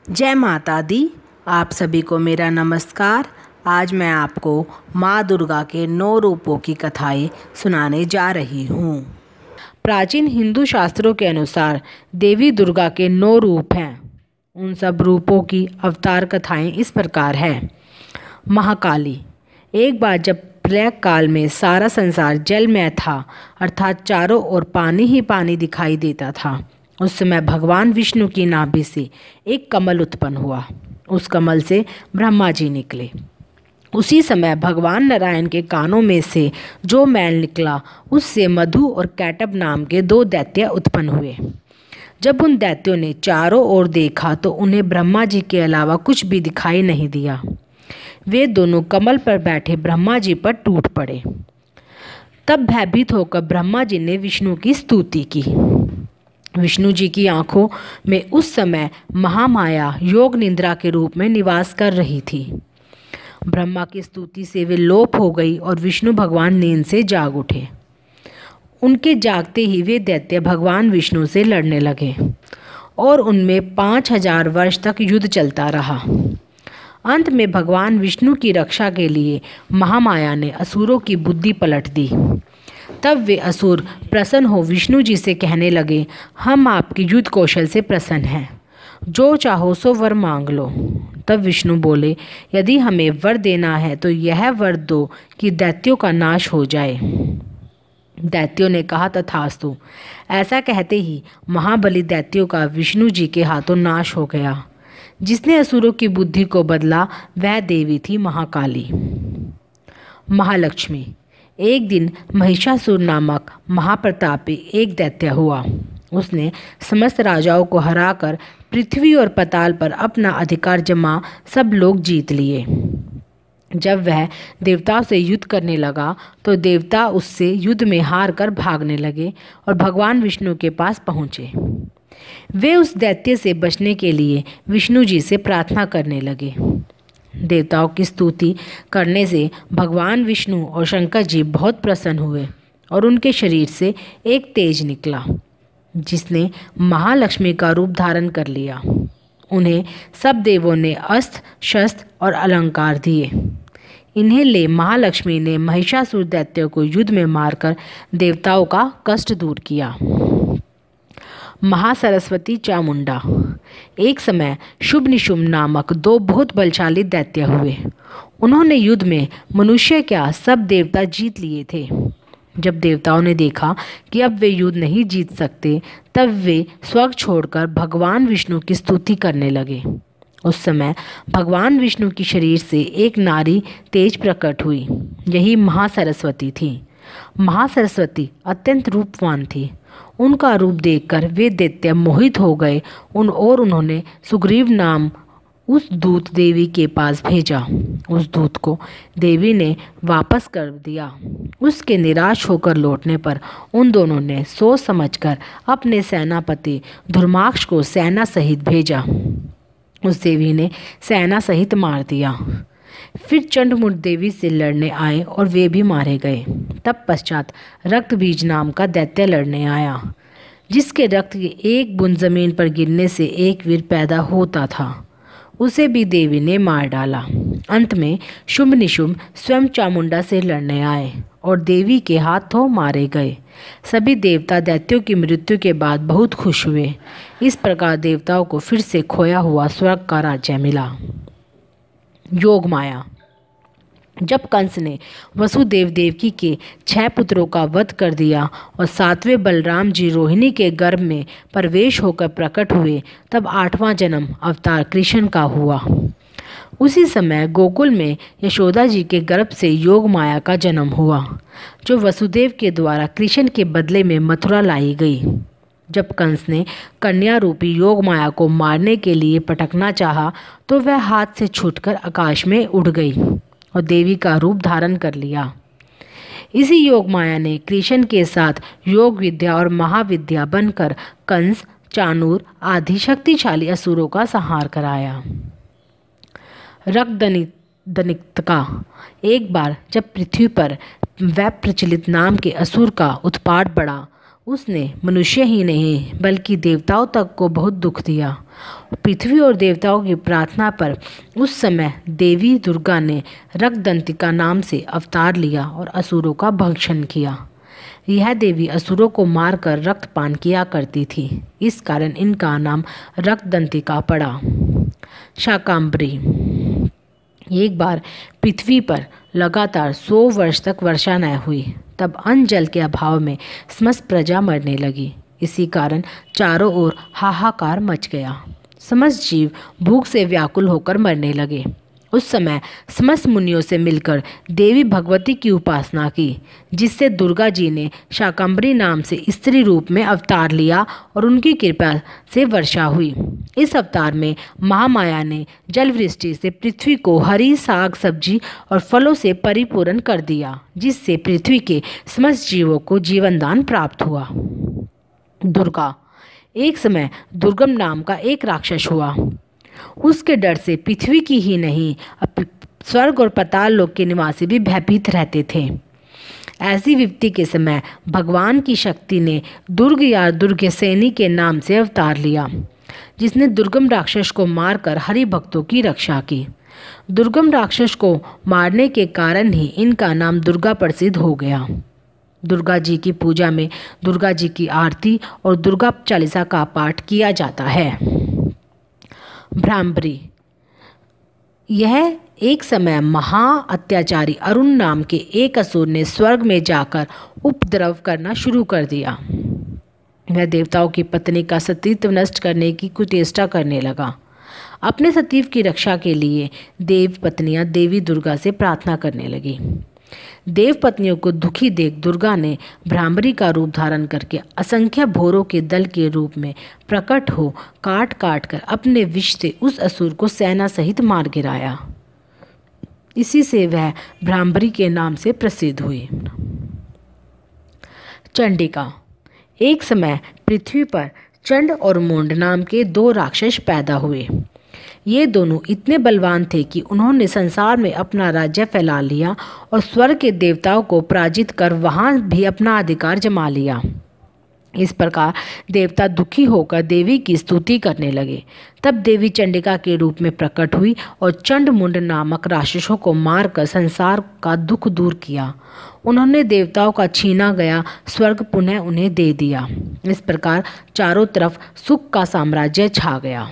जय माता दी। आप सभी को मेरा नमस्कार। आज मैं आपको माँ दुर्गा के 9 रूपों की कथाएं सुनाने जा रही हूँ। प्राचीन हिंदू शास्त्रों के अनुसार देवी दुर्गा के 9 रूप हैं। उन सब रूपों की अवतार कथाएं इस प्रकार हैं। महाकाली। एक बार जब प्रलय काल में सारा संसार जलमय था, अर्थात चारों ओर पानी ही पानी दिखाई देता था, उस समय भगवान विष्णु की नाभि से एक कमल उत्पन्न हुआ। उस कमल से ब्रह्मा जी निकले। उसी समय भगवान नारायण के कानों में से जो मैल निकला, उससे मधु और कैटब नाम के 2 दैत्य उत्पन्न हुए। जब उन दैत्यों ने चारों ओर देखा तो उन्हें ब्रह्मा जी के अलावा कुछ भी दिखाई नहीं दिया। वे दोनों कमल पर बैठे ब्रह्मा जी पर टूट पड़े। तब भयभीत होकर ब्रह्मा जी ने विष्णु की स्तुति की। विष्णु जी की आंखों में उस समय महामाया योग निद्रा के रूप में निवास कर रही थी। ब्रह्मा की स्तुति से वे लोप हो गई और विष्णु भगवान नींद से जाग उठे। उनके जागते ही वे दैत्य भगवान विष्णु से लड़ने लगे और उनमें 5000 वर्ष तक युद्ध चलता रहा। अंत में भगवान विष्णु की रक्षा के लिए महामाया ने असुरों की बुद्धि पलट दी। तब वे असुर प्रसन्न हो विष्णु जी से कहने लगे, हम आपकी युद्ध कौशल से प्रसन्न हैं, जो चाहो सो वर मांग लो। तब विष्णु बोले, यदि हमें वर देना है तो यह वर दो कि दैत्यों का नाश हो जाए। दैत्यों ने कहा, तथास्तु। ऐसा कहते ही महाबली दैत्यों का विष्णु जी के हाथों नाश हो गया। जिसने असुरों की बुद्धि को बदला वह देवी थी महाकाली। महालक्ष्मी। एक दिन महिषासुर नामक महाप्रतापी एक दैत्य हुआ। उसने समस्त राजाओं को हराकर पृथ्वी और पाताल पर अपना अधिकार जमा सब लोग जीत लिए। जब वह देवताओं से युद्ध करने लगा तो देवता उससे युद्ध में हार कर भागने लगे और भगवान विष्णु के पास पहुँचे। वे उस दैत्य से बचने के लिए विष्णु जी से प्रार्थना करने लगे। देवताओं की स्तुति करने से भगवान विष्णु और शंकर जी बहुत प्रसन्न हुए और उनके शरीर से एक तेज निकला, जिसने महालक्ष्मी का रूप धारण कर लिया। उन्हें सब देवों ने अस्त्र, शस्त्र और अलंकार दिए। इन्हें ले महालक्ष्मी ने महिषासुर दैत्य को युद्ध में मारकर देवताओं का कष्ट दूर किया। महासरस्वती चामुंडा। एक समय शुभ निशुंभ नामक 2 बहुत बलशाली दैत्य हुए। उन्होंने युद्ध में मनुष्य क्या सब देवता जीत लिए थे। जब देवताओं ने देखा कि अब वे युद्ध नहीं जीत सकते, तब वे स्वर्ग छोड़कर भगवान विष्णु की स्तुति करने लगे। उस समय भगवान विष्णु की शरीर से एक नारी तेज प्रकट हुई। यही महासरस्वती थी। महासरस्वती अत्यंत रूपवान थी। उनका रूप देखकर वे दैत्य मोहित हो गए और उन्होंने सुग्रीव नाम उस दूत देवी के पास भेजा। उस दूत को देवी ने वापस कर दिया। उसके निराश होकर लौटने पर उन दोनों ने सोच समझकर अपने सेनापति धर्माक्ष को सेना सहित भेजा। उस देवी ने सेना सहित मार दिया। फिर चंडमुंड देवी से लड़ने आए और वे भी मारे गए। तब पश्चात रक्तबीज नाम का दैत्य लड़ने आया, जिसके रक्त की एक बूंद जमीन पर गिरने से एक वीर पैदा होता था। उसे भी देवी ने मार डाला। अंत में शुंभ निशुंभ स्वयं चामुंडा से लड़ने आए और देवी के हाथों मारे गए। सभी देवता दैत्यों की मृत्यु के बाद बहुत खुश हुए। इस प्रकार देवताओं को फिर से खोया हुआ स्वर्ग का राज्य मिला। योग माया। जब कंस ने वसुदेव देवकी के 6 पुत्रों का वध कर दिया और 7वें बलराम जी रोहिणी के गर्भ में प्रवेश होकर प्रकट हुए, तब 8वां जन्म अवतार कृष्ण का हुआ। उसी समय गोकुल में यशोदा जी के गर्भ से योग माया का जन्म हुआ, जो वसुदेव के द्वारा कृष्ण के बदले में मथुरा लाई गई। जब कंस ने कन्या रूपी योग माया को मारने के लिए पटकना चाहा, तो वह हाथ से छूटकर आकाश में उड़ गई और देवी का रूप धारण कर लिया। इसी योग माया ने कृष्ण के साथ योग विद्या और महाविद्या बनकर कंस, चाणूर आदि शक्तिशाली असुरों का संहार कराया। रक्तदनिका। एक बार जब पृथ्वी पर वैप्रचलित नाम के असुर का उत्पात बढ़ा, उसने मनुष्य ही नहीं बल्कि देवताओं तक को बहुत दुख दिया। पृथ्वी और देवताओं की प्रार्थना पर उस समय देवी दुर्गा ने रक्तदंतिका नाम से अवतार लिया और असुरों का भक्षण किया। यह देवी असुरों को मारकर रक्तपान किया करती थी, इस कारण इनका नाम रक्तदंतिका पड़ा। शाकंभरी। एक बार पृथ्वी पर लगातार 100 वर्ष तक वर्षा न हुई। तब अन्न जल के अभाव में समस्त प्रजा मरने लगी। इसी कारण चारों ओर हाहाकार मच गया। समस्त जीव भूख से व्याकुल होकर मरने लगे। उस समय समस्त मुनियों से मिलकर देवी भगवती की उपासना की, जिससे दुर्गा जी ने शाकंभरी नाम से स्त्री रूप में अवतार लिया और उनकी कृपा से वर्षा हुई। इस अवतार में महामाया ने जल वृष्टि से पृथ्वी को हरी साग सब्जी और फलों से परिपूर्ण कर दिया, जिससे पृथ्वी के समस्त जीवों को जीवन दान प्राप्त हुआ। दुर्गा। एक समय दुर्गम नाम का एक राक्षस हुआ। उसके डर से पृथ्वी की ही नहीं, स्वर्ग और पाताल लोक के निवासी भी भयभीत रहते थे। ऐसी विपत्ति के समय भगवान की शक्ति ने दुर्ग या दुर्गसेनी के नाम से अवतार लिया, जिसने दुर्गम राक्षस को मारकर हरि भक्तों की रक्षा की। दुर्गम राक्षस को मारने के कारण ही इनका नाम दुर्गा प्रसिद्ध हो गया। दुर्गा जी की पूजा में दुर्गा जी की आरती और दुर्गा चालीसा का पाठ किया जाता है। भ्रामरी। यह एक समय महा अत्याचारी अरुण नाम के एक असुर ने स्वर्ग में जाकर उपद्रव करना शुरू कर दिया। वह देवताओं की पत्नी का सतीत्व नष्ट करने की कुचेष्टा करने लगा। अपने सतीव की रक्षा के लिए देव पत्नियां देवी दुर्गा से प्रार्थना करने लगी। देव पत्नियों को दुखी देख दुर्गा ने भ्रामरी का रूप धारण करके असंख्य भोरों के दल के रूप में प्रकट हो काट काट कर अपने विष से उस असुर को सेना सहित मार गिराया। इसी से वह भ्रामरी के नाम से प्रसिद्ध हुई। चंडिका। एक समय पृथ्वी पर चंड और मुंड नाम के 2 राक्षस पैदा हुए। ये दोनों इतने बलवान थे कि उन्होंने संसार में अपना राज्य फैला लिया और स्वर्ग के देवताओं को पराजित कर वहां भी अपना अधिकार जमा लिया। इस प्रकार देवता दुखी होकर देवी की स्तुति करने लगे। तब देवी चंडिका के रूप में प्रकट हुई और चंड मुंड नामक राक्षसों को मारकर संसार का दुख दूर किया। उन्होंने देवताओं का छीना गया स्वर्ग पुनः उन्हें दे दिया। इस प्रकार चारों तरफ सुख का साम्राज्य छा गया।